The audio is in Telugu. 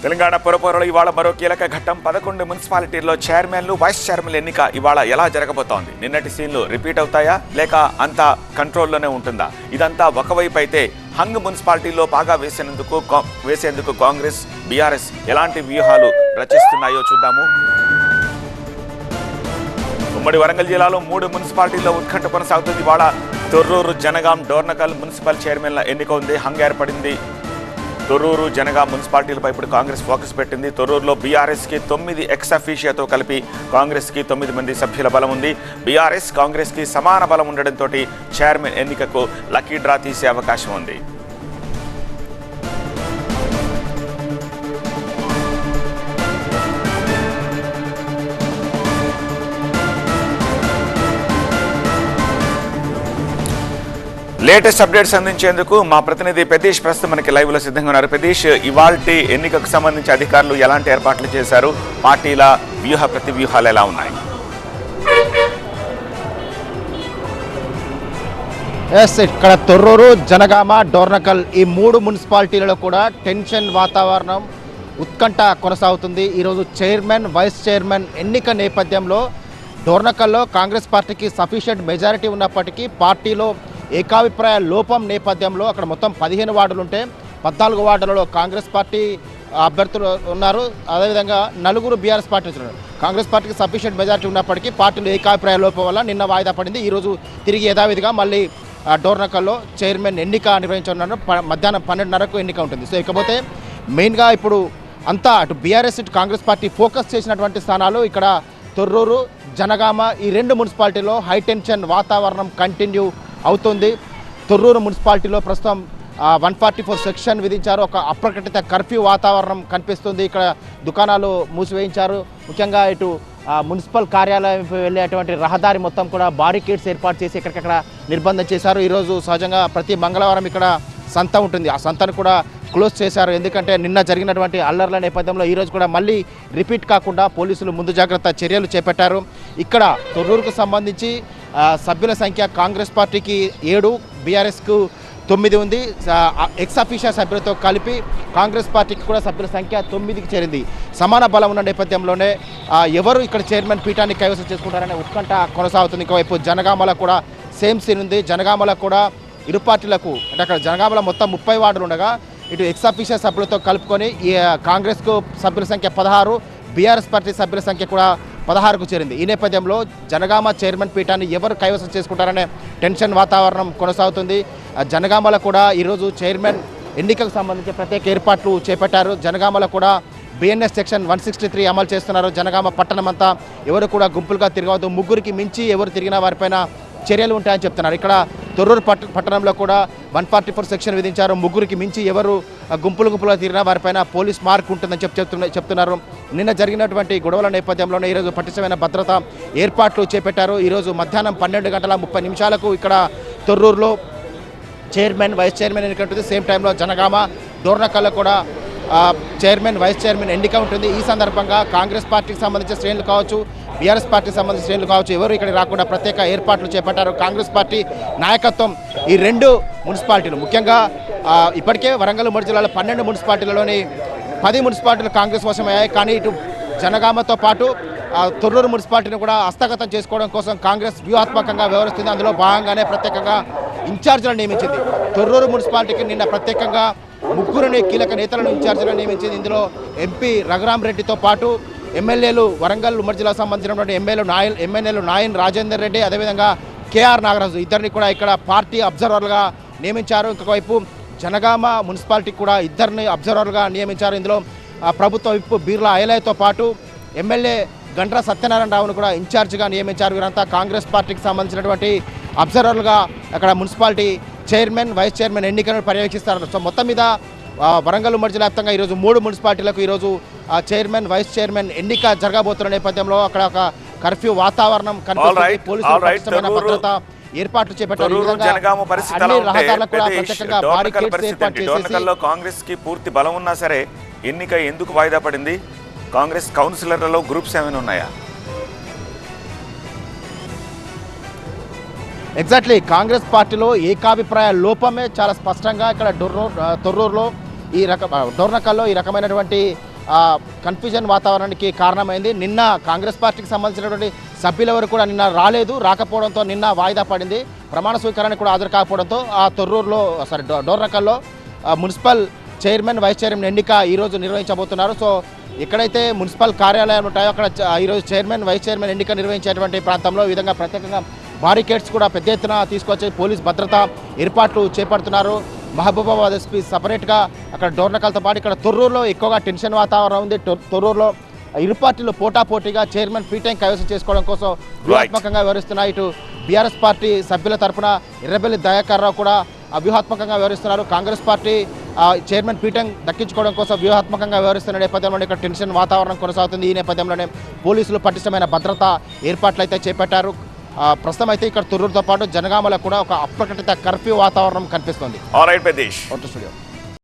తెలంగాణ పురపౌరులు ఇవాళ మరో కీలక ఘట్టం 11 మున్సిపాలిటీల్లో చైర్మన్లు వైస్ చైర్మన్ల ఎన్నిక ఇవాళ ఎలా జరగబోతోంది? నిన్నటి సీన్లు రిపీట్ అవుతాయా లేక అంతా కంట్రోల్లోనే ఉంటుందా? ఇదంతా ఒకవైపు అయితే హంగ్ మున్సిపాలిటీలో పాగా వేసేందుకు కాంగ్రెస్ బీఆర్ఎస్ ఎలాంటి వ్యూహాలు రచిస్తున్నాయో చూద్దాము. ఉమ్మడి వరంగల్ జిల్లాలో 3 మున్సిపాలిటీల్లో ఉత్కంఠ కొనసాగుతుంది. ఇవాళ తొర్రూరు, జనగాం, డోర్నకల్ మున్సిపల్ చైర్మన్ల ఎన్నిక ఉంది. హంగ్ ఏర్పడింది. తొర్రూరు, జనగాం మున్సిపాలిటీలపై ఇప్పుడు కాంగ్రెస్ ఫోకస్ పెట్టింది. తొర్రూరులో బీఆర్ఎస్కి 9 ఎక్స్ అఫీషియాతో కలిపి కాంగ్రెస్కి 9 మంది సభ్యుల బలం ఉంది. బీఆర్ఎస్ కాంగ్రెస్కి సమాన బలం ఉండడంతో చైర్మన్ ఎన్నికకు లక్కీ డ్రా తీసే అవకాశం ఉంది. లేటెస్ట్ అప్డేట్స్ అందించేందుకు మా ప్రతినిధి ప్రతీష్ ప్రస్తుతం మనకి లైవ్ లో సిద్ధంగా ఉన్నారు. ప్రతీష్, ఇవాల్టి ఎన్నికకు సంబంధించి అధికారులు ఎలాంటి ఏర్పాట్లు చేశారు? పార్టీల ప్రతి వ్యూహాలు ఎలా ఉన్నాయి? ఇక్కడ తొర్రూరు, జనగామ, డోర్నకల్ ఈ 3 మున్సిపాలిటీలలో కూడా టెన్షన్ వాతావరణం, ఉత్కంఠ కొనసాగుతుంది. ఈరోజు చైర్మన్, వైస్ చైర్మన్ ఎన్నిక నేపథ్యంలో డోర్నకల్లో కాంగ్రెస్ పార్టీకి సఫిషియెంట్ మెజారిటీ ఉన్నప్పటికీ పార్టీలో ఏకాభిప్రాయ లోపం నేపథ్యంలో అక్కడ మొత్తం 15 వార్డులు ఉంటే 14 వార్డులలో కాంగ్రెస్ పార్టీ అభ్యర్థులు ఉన్నారు. అదేవిధంగా 4 బీఆర్ఎస్ పార్టీ ఉన్నారు. కాంగ్రెస్ పార్టీకి సఫిషియెంట్ మెజారిటీ ఉన్నప్పటికీ పార్టీలో ఏకాభిప్రాయ లోపం వల్ల నిన్న వాయిదా పడింది. ఈరోజు తిరిగి యథావిధిగా మళ్ళీ డోర్నకల్లో చైర్మన్ ఎన్నిక నిర్వహించనున్నారు. మధ్యాహ్నం 12:30కు ఎన్నిక ఉంటుంది. సో ఇకపోతే మెయిన్గా ఇప్పుడు అంతా అటు బీఆర్ఎస్ ఇటు కాంగ్రెస్ పార్టీ ఫోకస్ చేసినటువంటి స్థానాలు ఇక్కడ తొర్రూరు, జనగామ ఈ 2 మున్సిపాలిటీలో హైటెన్షన్ వాతావరణం కంటిన్యూ అవుతుంది. తొర్రూరు మున్సిపాలిటీలో ప్రస్తుతం 144 సెక్షన్ విధించారు. ఒక అప్రకటిత కర్ఫ్యూ వాతావరణం కనిపిస్తుంది. ఇక్కడ దుకాణాలు మూసివేయించారు. ముఖ్యంగా ఇటు మున్సిపల్ కార్యాలయం వెళ్ళేటువంటి రహదారి మొత్తం కూడా బారికేడ్స్ ఏర్పాటు చేసి ఎక్కడికక్కడ నిర్బంధం చేశారు. ఈరోజు సహజంగా ప్రతి మంగళవారం ఇక్కడ సంత ఉంటుంది. ఆ సంతను కూడా క్లోజ్ చేశారు. ఎందుకంటే నిన్న జరిగినటువంటి అల్లర్ల నేపథ్యంలో ఈరోజు కూడా మళ్ళీ రిపీట్ కాకుండా పోలీసులు ముందు జాగ్రత్త చర్యలు చేపట్టారు. ఇక్కడ తొర్రూరుకు సంబంధించి సభ్యుల సంఖ్య కాంగ్రెస్ పార్టీకి 7, బీఆర్ఎస్కు 9 ఉంది. ఎక్స్ అఫీషియల్ సభ్యులతో కలిపి కాంగ్రెస్ పార్టీకి కూడా సభ్యుల సంఖ్య 9కి చేరింది. సమాన బలం ఉన్న నేపథ్యంలోనే ఎవరు ఇక్కడ చైర్మన్ పీఠాన్ని కైవసం చేసుకుంటారనే ఉత్కంఠ కొనసాగుతుంది. ఇంకోవైపు జనగామలో కూడా సేమ్ సీన్ ఉంది. జనగామలో కూడా ఇరు పార్టీలకు అంటే అక్కడ జనగామలో మొత్తం 30 వార్డులు ఉండగా ఇటు ఎక్స్ అఫీషియల్ సభ్యులతో కలుపుకొని కాంగ్రెస్కు సభ్యుల సంఖ్య 16, బీఆర్ఎస్ పార్టీ సభ్యుల సంఖ్య కూడా 16కు చేరింది. ఈ నేపథ్యంలో జనగామ చైర్మన్ పీఠాన్ని ఎవరు కైవసం చేసుకుంటారనే టెన్షన్ వాతావరణం కొనసాగుతుంది. జనగామలో కూడా ఈరోజు చైర్మన్ ఎన్నికకు సంబంధించి ప్రత్యేక ఏర్పాట్లు చేపట్టారు. జనగామలో కూడా బిఎన్ఎస్ సెక్షన్ 163 అమలు చేస్తున్నారు. జనగామ పట్టణం అంతా ఎవరు కూడా గుంపులుగా తిరగవద్దు, 3కి మించి ఎవరు తిరిగినా వారిపైన చర్యలు ఉంటాయని చెప్తున్నారు. ఇక్కడ తొర్రూరు పట్టణంలో కూడా 144 సెక్షన్ విధించారు. 3కి మించి ఎవరు గుంపులుగా తిరిగినా వారిపైన పోలీస్ మార్క్ ఉంటుందని చెప్తున్నారు. నిన్న జరిగినటువంటి గొడవల నేపథ్యంలోనే ఈరోజు పటిష్టమైన భద్రత ఏర్పాట్లు చేపట్టారు. ఈరోజు మధ్యాహ్నం 12:30 ఇక్కడ తొర్రూరులో చైర్మన్, వైస్ చైర్మన్ ఎన్నిక ఉంటుంది. సేమ్ టైంలో జనగామ, డోర్నకల్లో కూడా చైర్మన్, వైస్ చైర్మన్ ఎన్నిక ఉంటుంది. ఈ సందర్భంగా కాంగ్రెస్ పార్టీకి సంబంధించిన శ్రేణులు కావచ్చు, బీఆర్ఎస్ పార్టీకి సంబంధించిన శ్రేణులు కావచ్చు, ఎవరు ఇక్కడ రాకుండా ప్రత్యేక ఏర్పాట్లు చేపట్టారు. కాంగ్రెస్ పార్టీ నాయకత్వం ఈ 2 మున్సిపాలిటీలు ముఖ్యంగా ఇప్పటికే వరంగల్ ఉమ్మడి జిల్లాలో 12 మున్సిపాలిటీలలోని 10 మున్సిపాలిటీలు కాంగ్రెస్ వశమయ్యాయి. కానీ ఇటు జనగామతో పాటు తొర్రూరు మున్సిపాలిటీని కూడా హస్తగతం చేసుకోవడం కోసం కాంగ్రెస్ వ్యూహాత్మకంగా వ్యవహరిస్తుంది. అందులో భాగంగానే ప్రత్యేకంగా ఇన్ఛార్జీలను నియమించింది. తొర్రూరు మున్సిపాలిటీకి నిన్న ప్రత్యేకంగా 3 కీలక నేతలను ఇన్ఛార్జీలను నియమించింది. ఇందులో ఎంపీ రఘురామ్ రెడ్డితో పాటు ఎమ్మెల్యేలు వరంగల్ ఉమ్మడి జిల్లాకు సంబంధించినటువంటి ఎమ్మెల్యేలు నాయన్ రాజేందర్ రెడ్డి, అదేవిధంగా కేఆర్ నాగరాజు ఇద్దరిని కూడా ఇక్కడ పార్టీ అబ్జర్వర్లుగా నియమించారు. ఇంకొకవైపు జనగామ మున్సిపాలిటీకి కూడా 2 అబ్జర్వర్లుగా నియమించారు. ఇందులో ప్రభుత్వ విప్ బీర్లా ఐలయ్యతో పాటు ఎమ్మెల్యే గండ్ర సత్యనారాయణ రావును కూడా ఇన్ఛార్జిగా నియమించారు. వీరంతా కాంగ్రెస్ పార్టీకి సంబంధించినటువంటి అబ్జర్వర్లుగా అక్కడ మున్సిపాలిటీ చైర్మన్, వైస్ చైర్మన్ ఎన్నికలను పర్యవేక్షిస్తారు. సో మొత్తం మీద వరంగల్ ఉమ్మడి జిల్లా వ్యాప్తంగా ఈరోజు 3 మున్సిపాలిటీలకు ఈరోజు చైర్మన్, వైస్ చైర్మన్ ఎన్నిక జరగబోతున్న నేపథ్యంలో అక్కడ ఒక కర్ఫ్యూ వాతావరణం కనిపిస్తుంది. పోలీసులు పటిష్టమైన భద్రత ఏర్పాట్లు చేపట్టారు. కాంగ్రెస్ కి పూర్తి బలం ఉన్నా సరే ఎన్నిక ఎందుకు వాయిదా పడింది? కాంగ్రెస్ కౌన్సిలర్లలో గ్రూప్స్ ఏమైనా ఉన్నాయా? ఎగ్జాక్ట్లీ కాంగ్రెస్ పార్టీలో ఏకాభిప్రాయ లోపమే చాలా స్పష్టంగా ఇక్కడ తొర్రూరులో డోర్నకల్లో ఈ రకమైనటువంటి కన్ఫ్యూజన్ వాతావరణానికి కారణమైంది. నిన్న కాంగ్రెస్ పార్టీకి సంబంధించినటువంటి సభ్యులెవరు కూడా నిన్న రాలేదు. రాకపోవడంతో నిన్న వాయిదా పడింది. ప్రమాణ స్వీకారానికి కూడా హాజరు కాకపోవడంతో ఆ తొర్రూరులో డోర్నకల్లో మున్సిపల్ చైర్మన్ వైస్ చైర్మన్ ఎన్నిక ఈరోజు నిర్వహించబోతున్నారు. సో ఎక్కడైతే మున్సిపల్ కార్యాలయాలు ఉంటాయో అక్కడ ఈరోజు చైర్మన్ వైస్ చైర్మన్ ఎన్నిక నిర్వహించేటువంటి ప్రాంతంలో ఈ విధంగా ప్రత్యేకంగా బారికేడ్స్ కూడా పెద్ద ఎత్తున తీసుకొచ్చి పోలీస్ భద్రత ఏర్పాట్లు చేపడుతున్నారు. మహబూబాబాద్ ఎస్పీ సపరేట్గా అక్కడ డోర్నకల్తో పాటు ఇక్కడ తొర్రూరులో ఎక్కువగా టెన్షన్ వాతావరణం ఉంది. తొర్రూరులో ఇరు పార్టీలు పోటాపోటీగా చైర్మన్ పీఠం కైవసం చేసుకోవడం కోసం వ్యూహాత్మకంగా వ్యవహరిస్తున్నాయి. ఇటు బీఆర్ఎస్ పార్టీ సభ్యుల తరఫున ఎర్రబెల్లి దయాకర్ రావు కూడా వ్యూహాత్మకంగా వ్యవహరిస్తున్నారు. కాంగ్రెస్ పార్టీ చైర్మన్ పీఠం దక్కించుకోవడం కోసం వ్యూహాత్మకంగా వ్యవహరిస్తున్న నేపథ్యంలోనే ఇక్కడ టెన్షన్ వాతావరణం కొనసాగుతుంది. ఈ నేపథ్యంలోనే పోలీసులు పటిష్టమైన భద్రత ఏర్పాట్లు అయితే చేపట్టారు. ప్రస్తుతం అయితే ఇక్కడ తొర్రూరుతో పాటు జనగామలో కూడా ఒక అప్రకటిత కర్ఫ్యూ వాతావరణం కనిపిస్తుంది. ఆల్ రైట్ పెద్దేష్. స్టూడియో.